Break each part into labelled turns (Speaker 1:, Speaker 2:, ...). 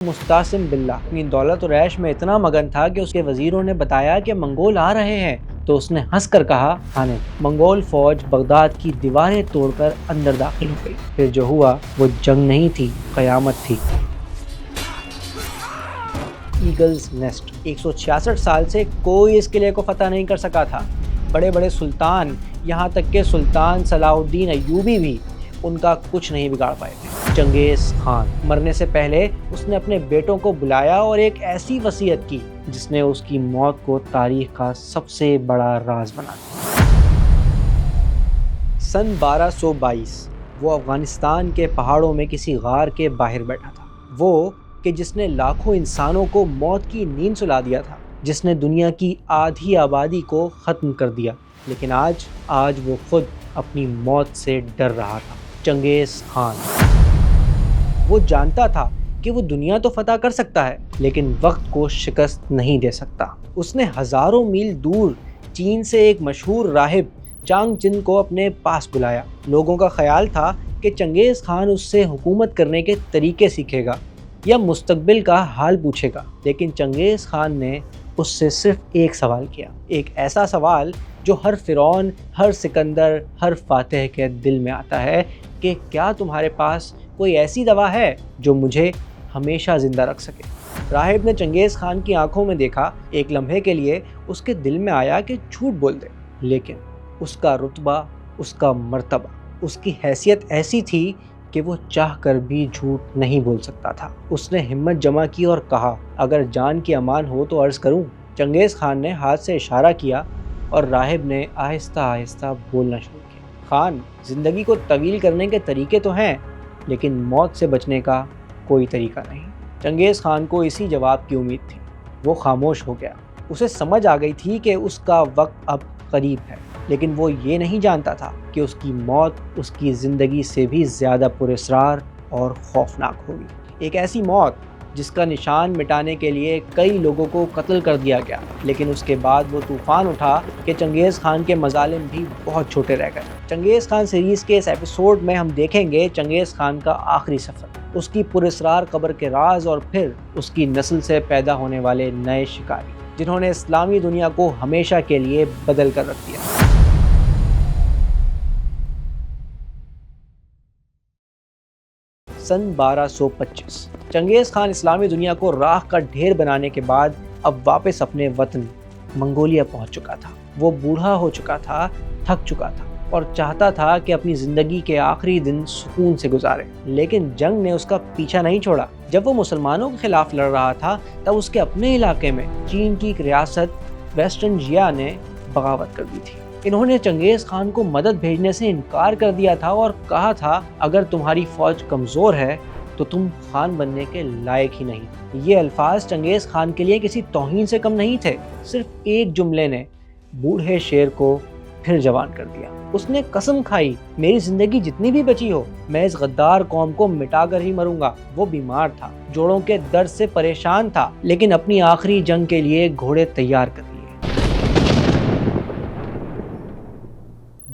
Speaker 1: مستعصم باللہ اپنی دولت اور عیش میں اتنا مگن تھا کہ اس کے وزیروں نے بتایا کہ منگول آ رہے ہیں، تو اس نے ہنس کر کہا آنے۔ منگول فوج بغداد کی دیواریں توڑ کر اندر داخل ہو گئی۔ پھر جو ہوا وہ جنگ نہیں تھی، قیامت تھی۔ ایگلز نیسٹ 166 سال سے کوئی اس قلعے کو فتح نہیں کر سکا تھا۔ بڑے بڑے سلطان، یہاں تک کہ سلطان صلاح الدین ایوبی بھی ان کا کچھ نہیں بگاڑ پائے تھے۔ چنگیز خان مرنے سے پہلے اس نے اپنے بیٹوں کو بلایا اور ایک ایسی وصیت کی جس نے اس کی موت کو تاریخ کا سب سے بڑا راز بنا دیا۔ سن 1222 وہ افغانستان کے پہاڑوں میں کسی غار کے باہر بیٹھا تھا، وہ کہ جس نے لاکھوں انسانوں کو موت کی نیند سلا دیا تھا، جس نے دنیا کی آدھی آبادی کو ختم کر دیا، لیکن آج وہ خود اپنی موت سے ڈر رہا تھا۔ چنگیز خان وہ جانتا تھا کہ وہ دنیا تو فتح کر سکتا ہے لیکن وقت کو شکست نہیں دے سکتا۔ اس نے ہزاروں میل دور چین سے ایک مشہور راہب چانگ چن کو اپنے پاس بلایا۔ لوگوں کا خیال تھا کہ چنگیز خان اس سے حکومت کرنے کے طریقے سیکھے گا یا مستقبل کا حال پوچھے گا، لیکن چنگیز خان نے اس سے صرف ایک سوال کیا، ایک ایسا سوال جو ہر فرعون، ہر سکندر، ہر فاتح کے دل میں آتا ہے کہ کیا تمہارے پاس کوئی ایسی دوا ہے جو مجھے ہمیشہ زندہ رکھ سکے؟ راہب نے چنگیز خان کی آنکھوں میں دیکھا۔ ایک لمحے کے لیے اس کے دل میں آیا کہ جھوٹ بول دے، لیکن اس کا رتبہ، اس کا مرتبہ، اس کی حیثیت ایسی تھی کہ وہ چاہ کر بھی جھوٹ نہیں بول سکتا تھا۔ اس نے ہمت جمع کی اور کہا، اگر جان کی امان ہو تو عرض کروں۔ چنگیز خان نے ہاتھ سے اشارہ کیا اور راہب نے آہستہ آہستہ بولنا شروع کیا۔ خان، زندگی کو طویل کرنے کے طریقے تو ہیں لیکن موت سے بچنے کا کوئی طریقہ نہیں۔ چنگیز خان کو اسی جواب کی امید تھی۔ وہ خاموش ہو گیا۔ اسے سمجھ آ گئی تھی کہ اس کا وقت اب قریب ہے، لیکن وہ یہ نہیں جانتا تھا کہ اس کی موت اس کی زندگی سے بھی زیادہ پراسرار اور خوفناک ہوگی۔ ایک ایسی موت جس کا نشان مٹانے کے لیے کئی لوگوں کو قتل کر دیا گیا، لیکن اس کے بعد وہ طوفان اٹھا کہ چنگیز خان کے مظالم بھی بہت چھوٹے رہ گئے۔ چنگیز خان سیریز کے اس ایپیسوڈ میں ہم دیکھیں گے چنگیز خان کا آخری سفر، اس کی پراسرار قبر کے راز اور پھر اس کی نسل سے پیدا ہونے والے نئے شکاری جنہوں نے اسلامی دنیا کو ہمیشہ کے لیے بدل کر رکھ دیا۔ سن 1225 چنگیز خان اسلامی دنیا کو راکھ کا ڈھیر بنانے کے بعد اب واپس اپنے وطن منگولیا پہنچ چکا تھا۔ وہ بوڑھا ہو چکا تھا، تھک چکا تھا اور چاہتا تھا کہ اپنی زندگی کے آخری دن سکون سے گزارے، لیکن جنگ نے اس کا پیچھا نہیں چھوڑا۔ جب وہ مسلمانوں کے خلاف لڑ رہا تھا تب اس کے اپنے علاقے میں چین کی ایک ریاست ویسٹرن جیا نے بغاوت کر دی تھی۔ انہوں نے چنگیز خان کو مدد بھیجنے سے انکار کر دیا تھا اور کہا تھا اگر تمہاری فوج کمزور ہے تو تم خان بننے کے لائق ہی نہیں۔ یہ الفاظ چنگیز خان کے لیے کسی توہین سے کم نہیں تھے، صرف ایک جملے نے بوڑھے شیر کو پھر جوان کر دیا۔ اس نے قسم کھائی، میری زندگی جتنی بھی بچی ہو میں اس غدار قوم کو مٹا کر ہی مروں گا۔ وہ بیمار تھا، جوڑوں کے درد سے پریشان تھا، لیکن اپنی آخری جنگ کے لیے گھوڑے تیار کر لیے۔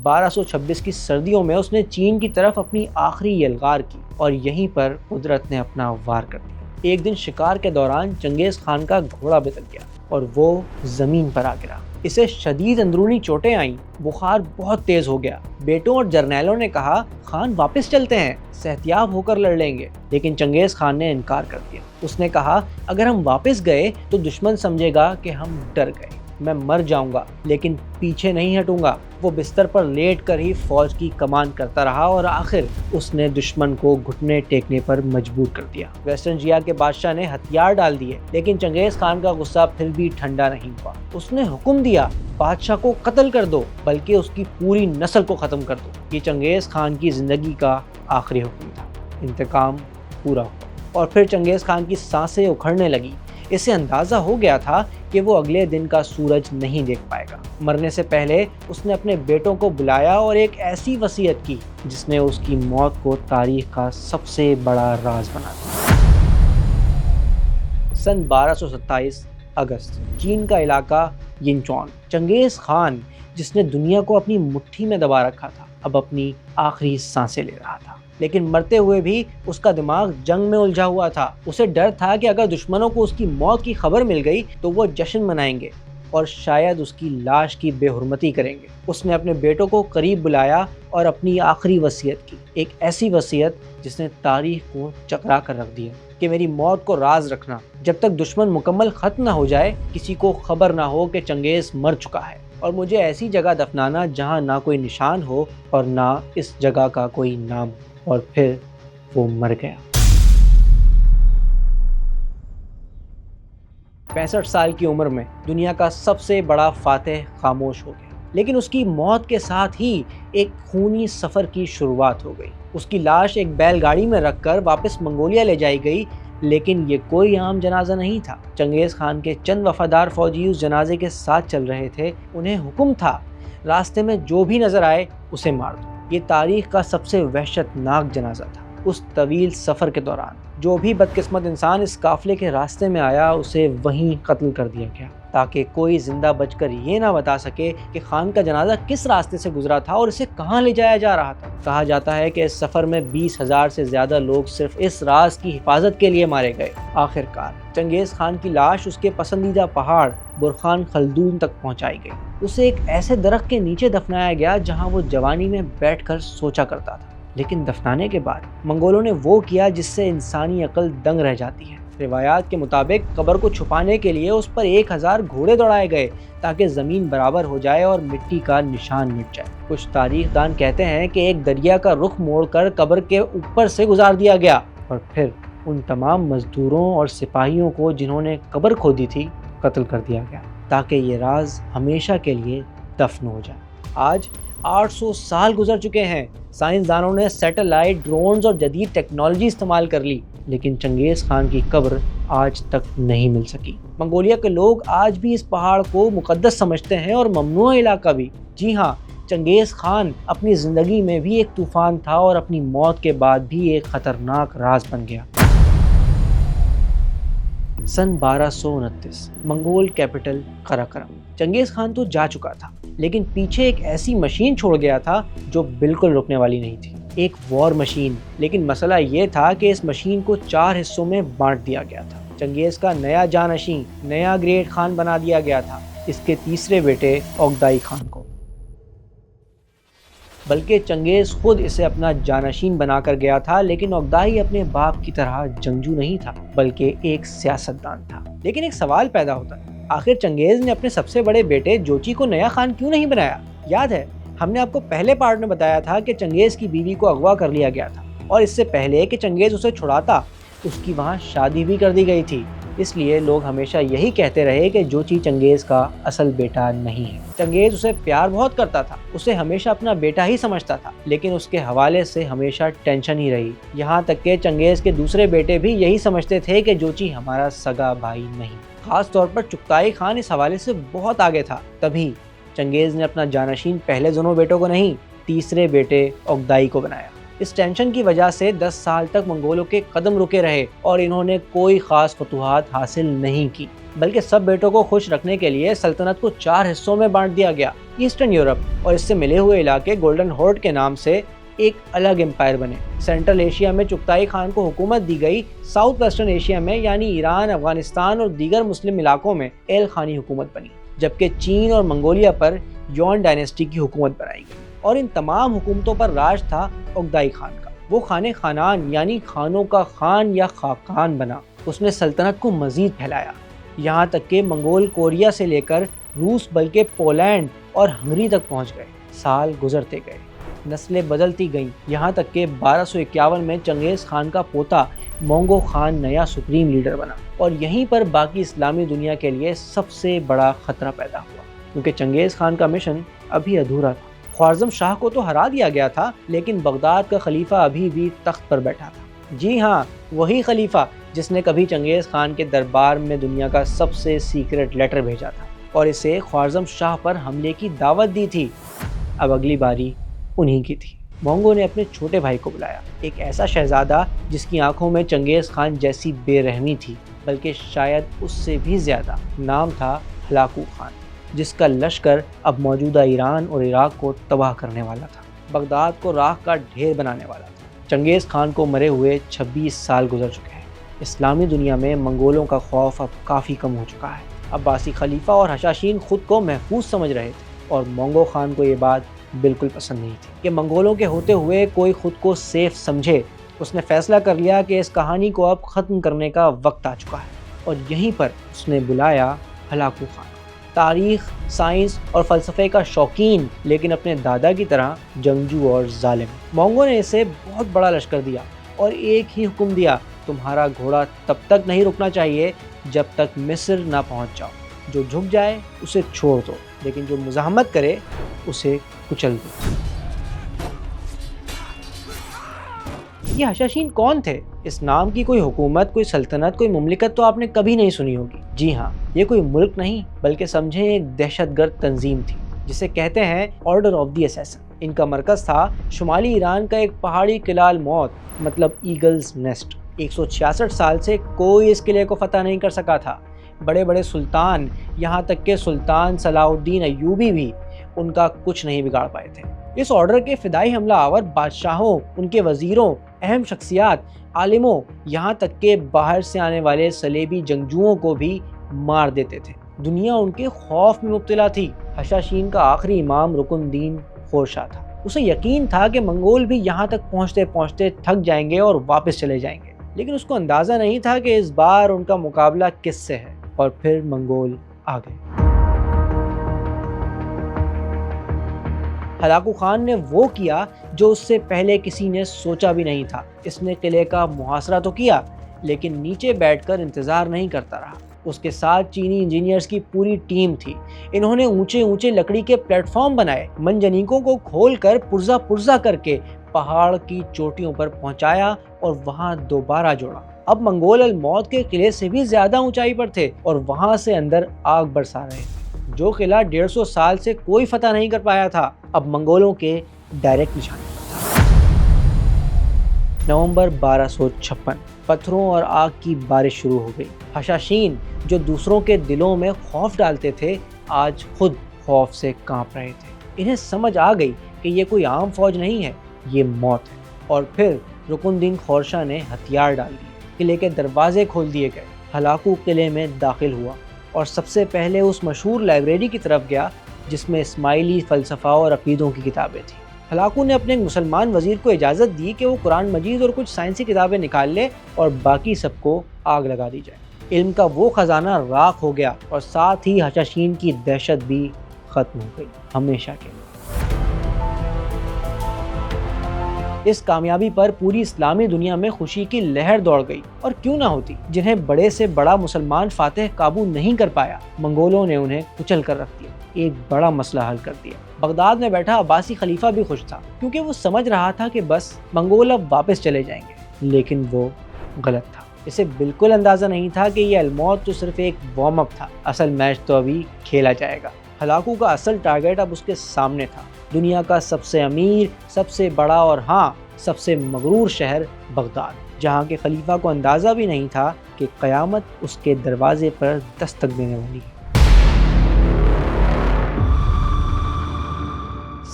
Speaker 1: 1226 کی سردیوں میں اس نے چین کی طرف اپنی آخری یلغار کی اور یہیں پر قدرت نے اپنا وار کر دیا۔ ایک دن شکار کے دوران چنگیز خان کا گھوڑا بچل گیا اور وہ زمین پر آ گرا۔ اسے شدید اندرونی چوٹیں آئیں، بخار بہت تیز ہو گیا۔ بیٹوں اور جرنیلوں نے کہا خان واپس چلتے ہیں، صحتیاب ہو کر لڑ لیں گے، لیکن چنگیز خان نے انکار کر دیا۔ اس نے کہا اگر ہم واپس گئے تو دشمن سمجھے گا کہ ہم ڈر گئے، میں مر جاؤں گا لیکن پیچھے نہیں ہٹوں گا۔ وہ بستر پر لیٹ کر ہی فوج کی کمان کرتا رہا اور آخر اس نے دشمن کو گھٹنے ٹیکنے پر مجبور کر دیا۔ ویسٹرن جیا کے بادشاہ نے ہتھیار ڈال دیے، لیکن چنگیز خان کا غصہ پھر بھی ٹھنڈا نہیں ہوا۔ اس نے حکم دیا بادشاہ کو قتل کر دو، بلکہ اس کی پوری نسل کو ختم کر دو۔ یہ چنگیز خان کی زندگی کا آخری حکم تھا۔ انتقام پورا ہوا اور پھر چنگیز خان کی سانسیں اکھڑنے لگی۔ اسے اندازہ ہو گیا تھا کہ وہ اگلے دن کا سورج نہیں دیکھ پائے گا۔ مرنے سے پہلے اس نے اپنے بیٹوں کو بلایا اور ایک ایسی وصیت کی جس نے اس کی موت کو تاریخ کا سب سے بڑا راز بنا دیا۔ سن 1227 اگست چین کا علاقہ ینچون۔ چنگیز خان جس نے دنیا کو اپنی مٹھی میں دبا رکھا تھا اب اپنی آخری سانسیں لے رہا تھا۔ لیکن مرتے ہوئے بھی اس کا دماغ جنگ میں الجھا ہوا تھا۔ اسے ڈر تھا کہ اگر دشمنوں کو اس کی موت کی خبر مل گئی تو وہ جشن منائیں گے اور شاید اس کی لاش کی بے حرمتی کریں گے۔ اس نے اپنے بیٹوں کو قریب بلایا اور اپنی آخری وصیت کی، ایک ایسی وصیت جس نے تاریخ کو چکرا کر رکھ دیا کہ میری موت کو راز رکھنا، جب تک دشمن مکمل ختم نہ ہو جائے کسی کو خبر نہ ہو کہ چنگیز مر چکا ہے، اور مجھے ایسی جگہ دفنانا جہاں نہ کوئی نشان ہو اور نہ اس جگہ کا کوئی نام۔ اور پھر وہ مر گیا۔ 65 سال کی عمر میں دنیا کا سب سے بڑا فاتح خاموش ہو گیا، لیکن اس کی موت کے ساتھ ہی ایک خونی سفر کی شروعات ہو گئی۔ اس کی لاش ایک بیل گاڑی میں رکھ کر واپس منگولیا لے جائی گئی، لیکن یہ کوئی عام جنازہ نہیں تھا۔ چنگیز خان کے چند وفادار فوجی اس جنازے کے ساتھ چل رہے تھے۔ انہیں حکم تھا راستے میں جو بھی نظر آئے اسے مار دو۔ یہ تاریخ کا سب سے وحشت ناک جنازہ تھا۔ اس طویل سفر کے دوران جو بھی بدقسمت انسان اس قافلے کے راستے میں آیا اسے وہیں قتل کر دیا گیا، تاکہ کوئی زندہ بچ کر یہ نہ بتا سکے کہ خان کا جنازہ کس راستے سے گزرا تھا اور اسے کہاں لے جایا جا رہا تھا۔ کہا جاتا ہے کہ اس سفر میں 20,000 سے زیادہ لوگ صرف اس راز کی حفاظت کے لیے مارے گئے۔ آخرکار چنگیز خان کی لاش اس کے پسندیدہ پہاڑ برخان خلدون تک پہنچائی گئی۔ اسے ایک ایسے درخت کے نیچے دفنایا گیا جہاں وہ جوانی میں بیٹھ کر سوچا کرتا تھا، لیکن دفنانے کے بعد منگولوں نے وہ کیا جس سے انسانی عقل دنگ رہ جاتی ہے۔ روایات کے مطابق قبر کو چھپانے کے لیے اس پر 1000 گھوڑے دوڑائے گئے تاکہ زمین برابر ہو جائے اور مٹی کا نشان مٹ جائے۔ کچھ تاریخ دان کہتے ہیں کہ ایک دریا کا رخ موڑ کر قبر کے اوپر سے گزار دیا گیا، اور پھر ان تمام مزدوروں اور سپاہیوں کو جنہوں نے قبر کھودی تھی قتل کر دیا گیا تاکہ یہ راز ہمیشہ کے لیے دفن ہو جائے۔ آج 800 سال گزر چکے ہیں، سائنسدانوں نے سیٹلائٹ، ڈرونز اور جدید ٹیکنالوجی استعمال کر لی، لیکن چنگیز خان کی قبر آج تک نہیں مل سکی۔ منگولیا کے لوگ آج بھی اس پہاڑ کو مقدس سمجھتے ہیں اور ممنوع علاقہ بھی۔ جی ہاں، چنگیز خان اپنی زندگی میں بھی ایک طوفان تھا اور اپنی موت کے بعد بھی ایک خطرناک راز بن گیا۔ سن 1229 منگول کیپٹل قراقرم۔ چنگیز خان تو جا چکا تھا، لیکن پیچھے ایک ایسی مشین چھوڑ گیا تھا جو بالکل رکنے والی نہیں تھی، ایک وار مشین۔ لیکن مسئلہ یہ تھا کہ اس مشین کو 4 حصوں میں بانٹ دیا گیا تھا۔ چنگیز کا نیا جانشین، نیا گریٹ خان بنا دیا گیا تھا، اس کے تیسرے بیٹے اوگدائی خان کو، بلکہ چنگیز خود اسے اپنا جانشین بنا کر گیا تھا۔ لیکن اوگدائی اپنے باپ کی طرح جنگجو نہیں تھا، بلکہ ایک سیاستدان تھا۔ لیکن ایک سوال پیدا ہوتا ہے، آخر چنگیز نے اپنے سب سے بڑے بیٹے جوچی کو نیا خان کیوں نہیں بنایا؟ یاد ہے ہم نے آپ کو پہلے پارٹ میں بتایا تھا کہ چنگیز کی بیوی کو اغوا کر لیا گیا تھا، اور اس سے پہلے کہ چنگیز اسے چھڑاتا اس کی وہاں شادی بھی کر دی گئی تھی۔ اس لیے لوگ ہمیشہ یہی کہتے رہے کہ جوچی چنگیز کا اصل بیٹا نہیں ہے۔ چنگیز اسے پیار بہت کرتا تھا، اسے ہمیشہ اپنا بیٹا ہی سمجھتا تھا، لیکن اس کے حوالے سے ہمیشہ ٹینشن ہی رہی، یہاں تک کہ چنگیز کے دوسرے بیٹے بھی یہی سمجھتے تھے کہ جوچی ہمارا سگا بھائی نہیں۔ خاص طور پر چغتائی خان اس حوالے سے بہت آگے تھا۔ تبھی چنگیز نے اپنا جانشین پہلے دونوں بیٹوں کو نہیں، تیسرے بیٹے اوگدائی کو بنایا۔ اس ٹینشن کی وجہ سے 10 سال تک منگولوں کے قدم رکے رہے اور انہوں نے کوئی خاص فتوحات حاصل نہیں کی، بلکہ سب بیٹوں کو خوش رکھنے کے لیے سلطنت کو 4 حصوں میں بانٹ دیا گیا۔ ایسٹرن یورپ اور اس سے ملے ہوئے علاقے گولڈن ہورڈ کے نام سے ایک الگ امپائر بنے۔ سینٹرل ایشیا میں چغتائی خان کو حکومت دی گئی، ساؤتھ ویسٹرن ایشیا میں یعنی ایران، افغانستان اور دیگر مسلم علاقوں میں ایل خانی حکومت بنی، جبکہ چین اور منگولیا پر یون ڈائنیسٹی کی حکومت بنائی گئی، اور ان تمام حکومتوں پر راج تھا اوگدائی خان کا۔ وہ خانے خانان یعنی خانوں کا خان یا خاقان بنا۔ اس نے سلطنت کو مزید پھیلایا، یہاں تک کہ منگول کوریا سے لے کر روس بلکہ پولینڈ اور ہنگری تک پہنچ گئے۔ سال گزرتے گئے، نسلیں بدلتی گئیں، یہاں تک کہ 1251 میں چنگیز خان کا پوتا مونگو خان نیا سپریم لیڈر بنا، اور یہیں پر باقی اسلامی دنیا کے لیے سب سے بڑا خطرہ پیدا ہوا، کیونکہ چنگیز خان کا مشن ابھی ادھورا تھا۔ خوارزم شاہ کو تو ہرا دیا گیا تھا، لیکن بغداد کا خلیفہ ابھی بھی تخت پر بیٹھا تھا۔ جی ہاں، وہی خلیفہ جس نے کبھی چنگیز خان کے دربار میں دنیا کا سب سے سیکرٹ لیٹر بھیجا تھا اور اسے خوارزم شاہ پر حملے کی دعوت دی تھی۔ اب اگلی باری انہی کی تھی۔ مونگو نے اپنے چھوٹے بھائی کو بلایا، ایک ایسا شہزادہ جس کی آنکھوں میں چنگیز خان جیسی بے رحمی تھی، بلکہ شاید اس سے بھی زیادہ۔ نام تھا ہلاکو خان، جس کا لشکر اب موجودہ ایران اور عراق کو تباہ کرنے والا تھا، بغداد کو راکھ کا ڈھیر بنانے والا تھا۔ چنگیز خان کو مرے ہوئے 26 سال گزر چکے ہیں۔ اسلامی دنیا میں منگولوں کا خوف اب کافی کم ہو چکا ہے۔ عباسی خلیفہ اور حشاشین خود کو محفوظ سمجھ رہے تھے اور مونگو خان کو یہ بات بالکل پسند نہیں تھی کہ منگولوں کے ہوتے ہوئے کوئی خود کو سیف سمجھے۔ اس نے فیصلہ کر لیا کہ اس کہانی کو اب ختم کرنے کا وقت آ چکا ہے، اور یہیں پر اس نے بلایا ہلاکو خان، تاریخ، سائنس اور فلسفے کا شوقین لیکن اپنے دادا کی طرح جنگجو اور ظالم۔ مونگو نے اسے بہت بڑا لشکر دیا اور ایک ہی حکم دیا، تمہارا گھوڑا تب تک نہیں رکنا چاہیے جب تک مصر نہ پہنچ جاؤ۔ جو جھک جائے اسے چھوڑ دو، لیکن جو مزاحمت کرے اسے کچل دو۔ یہ حشاشین کون تھے؟ اس نام کی کوئی حکومت، کوئی سلطنت، کوئی مملکت تو آپ نے کبھی نہیں سنی ہوگی۔ جی ہاں، یہ کوئی ملک نہیں بلکہ سمجھیں ایک دہشت گرد تنظیم تھی جسے کہتے ہیں آرڈر آف دی اسیسن۔ ان کا مرکز تھا شمالی ایران کا ایک پہاڑی قلعہ الموت، مطلب ایگلز نیسٹ۔ 166 سال سے کوئی اس قلعے کو فتح نہیں کر سکا تھا۔ بڑے بڑے سلطان، یہاں تک کہ سلطان صلاح الدین ایوبی بھی ان کا کچھ نہیں بگاڑ پائے تھے۔ اس آرڈر کے فدائی حملہ آور بادشاہوں، ان کے وزیروں، اہم شخصیات، عالموں، یہاں تک کہ باہر سے آنے والے صلیبی جنگجوؤں کو بھی مار دیتے تھے۔ دنیا ان کے خوف میں مبتلا تھی۔ حشاشین کا آخری امام رکن الدین خورشاہ تھا۔ اسے یقین تھا کہ منگول بھی یہاں تک پہنچتے پہنچتے تھک جائیں گے اور واپس چلے جائیں گے، لیکن اس کو اندازہ نہیں تھا کہ اس بار ان کا مقابلہ کس سے ہے، اور پھر منگول آ گئے۔ ہلاکو خان نے وہ کیا جو اس سے پہلے کسی نے سوچا بھی نہیں تھا۔ اس نے قلعے کا محاصرہ تو کیا، لیکن نیچے بیٹھ کر انتظار نہیں کرتا رہا۔ اس کے ساتھ چینی انجینئرز کی پوری ٹیم تھی۔ انہوں نے اونچے اونچے لکڑی کے پلیٹ فارم بنائے، منجنیکوں کو کھول کر پرزا پرزا کر کے پہاڑ کی چوٹیوں پر پہنچایا اور وہاں دوبارہ جوڑا۔ اب منگول الموت کے قلعے سے بھی زیادہ اونچائی پر تھے اور وہاں سے اندر آگ برسا رہے تھے۔ جو قلعہ 150 سال سے کوئی فتح نہیں کر پایا تھا، اب منگولوں کے ڈائریکٹ نشانے پر تھا۔ نومبر 1256، پتھروں اور آگ کی بارش شروع ہو گئی۔ حشاشین جو دوسروں کے دلوں میں خوف ڈالتے تھے، آج خود خوف سے کانپ رہے تھے۔ انہیں سمجھ آ گئی کہ یہ کوئی عام فوج نہیں ہے، یہ موت ہے۔ اور پھر رکن الدین خورشاہ نے ہتھیار ڈال دیے، قلعے کے دروازے کھول دیے گئے۔ ہلاکو قلعے میں داخل ہوا اور سب سے پہلے اس مشہور لائبریری کی طرف گیا جس میں اسماعیلی فلسفہ اور عقیدوں کی کتابیں تھیں۔ ہلاکو نے اپنے مسلمان وزیر کو اجازت دی کہ وہ قرآن مجید اور کچھ سائنسی کتابیں نکال لے اور باقی سب کو آگ لگا دی جائے۔ علم کا وہ خزانہ راکھ ہو گیا اور ساتھ ہی حشاشین کی دہشت بھی ختم ہو گئی، ہمیشہ کے لیے۔ اس کامیابی پر پوری اسلامی دنیا میں خوشی کی لہر دوڑ گئی، اور کیوں نہ ہوتی؟ جنہیں بڑے سے بڑا مسلمان فاتح قابو نہیں کر پایا، منگولوں نے انہیں کچل کر رکھ دیا، ایک بڑا مسئلہ حل کر دیا۔ بغداد میں بیٹھا عباسی خلیفہ بھی خوش تھا، کیونکہ وہ سمجھ رہا تھا کہ بس منگول اب واپس چلے جائیں گے، لیکن وہ غلط تھا۔ اسے بالکل اندازہ نہیں تھا کہ یہ الموت تو صرف ایک وارم اپ تھا، اصل میچ تو ابھی کھیلا جائے گا۔ ہلاکو کا اصل ٹارگٹ اب اس کے سامنے تھا، دنیا کا سب سے امیر، سب سے بڑا اور ہاں سب سے مغرور شہر بغداد، جہاں کے خلیفہ کو اندازہ بھی نہیں تھا کہ قیامت اس کے دروازے پر دستک دینے والی ہے۔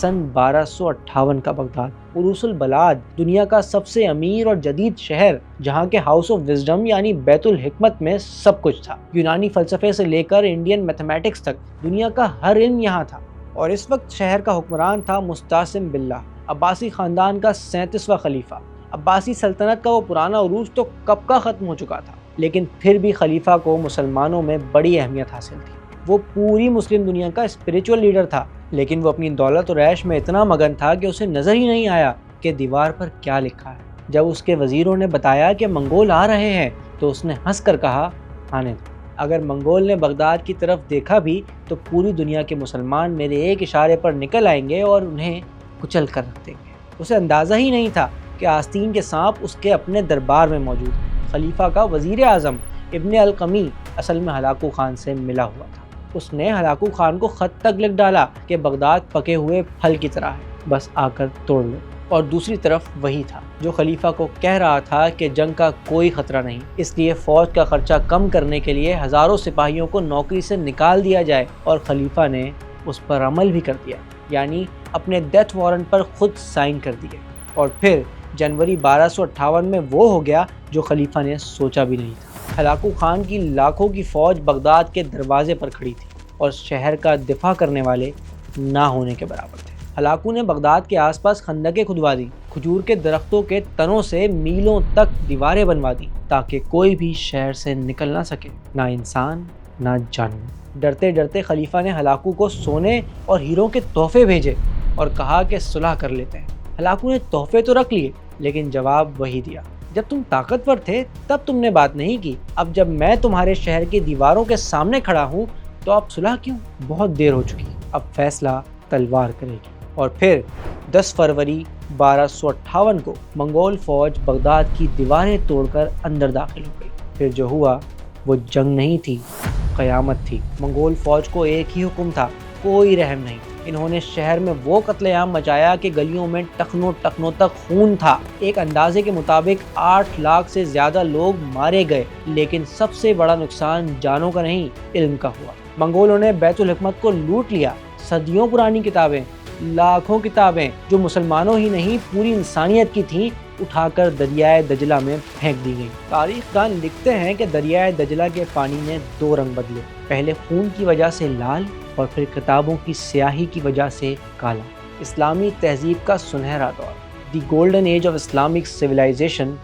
Speaker 1: سن 1258 کا بغداد، عروس البلاد، دنیا کا سب سے امیر اور جدید شہر، جہاں کے ہاؤس آف وزڈم یعنی بیت الحکمت میں سب کچھ تھا۔ یونانی فلسفے سے لے کر انڈین میتھمیٹکس تک دنیا کا ہر علم یہاں تھا۔ اور اس وقت شہر کا حکمران تھا مستعصم باللہ، عباسی خاندان کا 37واں خلیفہ۔ عباسی سلطنت کا وہ پرانا عروج تو کب کا ختم ہو چکا تھا، لیکن پھر بھی خلیفہ کو مسلمانوں میں بڑی اہمیت حاصل تھی۔ وہ پوری مسلم دنیا کا اسپریچول لیڈر تھا، لیکن وہ اپنی دولت اور عیش میں اتنا مگن تھا کہ اسے نظر ہی نہیں آیا کہ دیوار پر کیا لکھا ہے۔ جب اس کے وزیروں نے بتایا کہ منگول آ رہے ہیں تو اس نے ہنس کر کہا، آنے دو۔ اگر منگول نے بغداد کی طرف دیکھا بھی تو پوری دنیا کے مسلمان میرے ایک اشارے پر نکل آئیں گے اور انہیں کچل کر رکھ دیں گے۔ اسے اندازہ ہی نہیں تھا کہ آستین کے سانپ اس کے اپنے دربار میں موجود ہیں۔ خلیفہ کا وزیر اعظم ابن القمی اصل میں ہلاکو خان سے ملا ہوا تھا۔ اس نے ہلاکو خان کو خط تک لکھ ڈالا کہ بغداد پکے ہوئے پھل کی طرح ہے، بس آ کر توڑ لو۔ اور دوسری طرف وہی تھا جو خلیفہ کو کہہ رہا تھا کہ جنگ کا کوئی خطرہ نہیں، اس لیے فوج کا خرچہ کم کرنے کے لیے ہزاروں سپاہیوں کو نوکری سے نکال دیا جائے، اور خلیفہ نے اس پر عمل بھی کر دیا، یعنی اپنے ڈیتھ وارنٹ پر خود سائن کر دیے۔ اور پھر جنوری 1258 میں وہ ہو گیا جو خلیفہ نے سوچا بھی نہیں تھا۔ ہلاکو خان کی لاکھوں کی فوج بغداد کے دروازے پر کھڑی تھی اور شہر کا دفاع کرنے والے نہ ہونے کے برابر تھے۔ ہلاکو نے بغداد کے آس پاس خندقیں کھدوا دی، کھجور کے درختوں کے تنوں سے میلوں تک دیواریں بنوا دی تاکہ کوئی بھی شہر سے نکل نہ سکے، نہ انسان نہ جانور۔ ڈرتے ڈرتے خلیفہ نے ہلاکو کو سونے اور ہیروں کے تحفے بھیجے اور کہا کہ صلح کر لیتے ہیں۔ ہلاکو نے تحفے تو رکھ لیے لیکن جواب وہی دیا، جب تم طاقتور تھے تب تم نے بات نہیں کی، اب جب میں تمہارے شہر کی دیواروں کے سامنے کھڑا ہوں تو اب صلح کیوں؟ بہت دیر ہو چکی، اب فیصلہ تلوار کرے گی۔ اور پھر 10 فروری 1258 کو منگول فوج بغداد کی دیواریں توڑ کر اندر داخل ہو گئی۔ پھر جو ہوا وہ جنگ نہیں تھی، قیامت تھی۔ منگول فوج کو ایک ہی حکم تھا، کوئی رحم نہیں۔ انہوں نے شہر میں وہ قتل عام مچایا کہ گلیوں میں ٹخنوں تک خون تھا۔ ایک اندازے کے مطابق 8 لاکھ سے زیادہ لوگ مارے گئے، لیکن سب سے بڑا نقصان جانوں کا نہیں، علم کا ہوا۔ منگولوں نے بیت الحکمت کو لوٹ لیا، صدیوں پرانی کتابیں، لاکھوں کتابیں جو مسلمانوں ہی نہیں پوری انسانیت کی تھیں، اٹھا کر دریائے دجلہ میں پھینک دی گئی۔ تاریخ دان لکھتے ہیں کہ دریائے دجلہ کے پانی نے 2 رنگ بدلے، پہلے خون کی وجہ سے لال اور پھر کتابوں کی سیاہی کی وجہ سے کالا۔ اسلامی تہذیب کا سنہرا دور، the golden age of Islamic civilisation,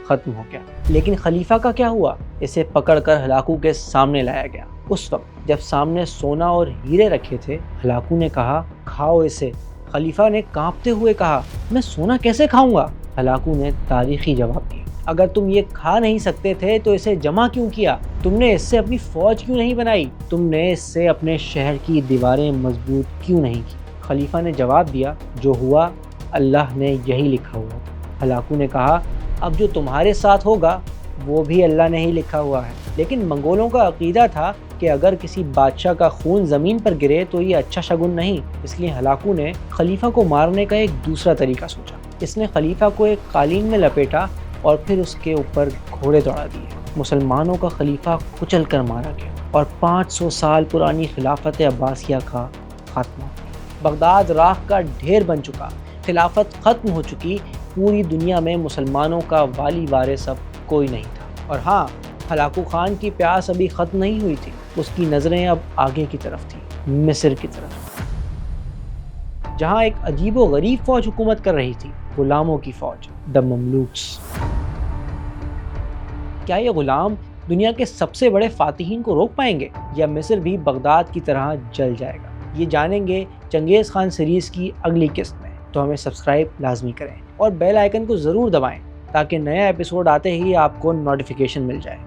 Speaker 1: ختم ہو گیا۔ لیکن خلیفہ کا کیا ہوا؟ اسے پکڑ کر ہلاکو کے سامنے لایا گیا۔ اس وقت جب سامنے سونا اور ہیرے رکھے تھے، ہلاکو نے کہا کھاؤ اسے۔ خلیفہ نے کانپتے ہوئے کہا میں سونا کیسے کھاؤں گا؟ ہلاکو نے تاریخی جواب دیا، اگر تم یہ کھا نہیں سکتے تھے تو اسے جمع کیوں کیا؟ تم نے اس سے اپنی فوج کیوں نہیں بنائی؟ تم نے اس سے اپنے شہر کی دیواریں مضبوط کیوں نہیں کی؟ خلیفہ نے جواب دیا جو ہوا اللہ نے یہی لکھا ہوا تھا۔ ہلاکو نے کہا اب جو تمہارے ساتھ ہوگا وہ بھی اللہ نے ہی لکھا ہوا ہے۔ لیکن منگولوں کا عقیدہ تھا کہ اگر کسی بادشاہ کا خون زمین پر گرے تو یہ اچھا شگن نہیں، اس لیے ہلاکو نے خلیفہ کو مارنے کا ایک دوسرا طریقہ سوچا۔ اس نے خلیفہ کو ایک قالین میں لپیٹا اور پھر اس کے اوپر گھوڑے دوڑا دیے۔ مسلمانوں کا خلیفہ کچل کر مارا گیا اور 500 سال پرانی خلافت عباسیہ کا خاتمہ۔ بغداد راکھ کا ڈھیر بن چکا، خلافت ختم ہو چکی، پوری دنیا میں مسلمانوں کا والی وارث اب کوئی نہیں تھا۔ اور ہاں، ہلاکو خان کی پیاس ابھی ختم نہیں ہوئی تھی، اس کی نظریں اب آگے کی طرف تھیں، مصر کی طرف، جہاں ایک عجیب و غریب فوج حکومت کر رہی تھی، غلاموں کی فوج، دی مملوکس۔ کیا یہ غلام دنیا کے سب سے بڑے فاتحین کو روک پائیں گے یا مصر بھی بغداد کی طرح جل جائے گا؟ یہ جانیں گے چنگیز خان سیریز کی اگلی قسط میں، تو ہمیں سبسکرائب لازمی کریں اور بیل آئیکن کو ضرور دبائیں تاکہ نیا ایپیسوڈ آتے ہی آپ کو نوٹیفیکیشن مل جائے۔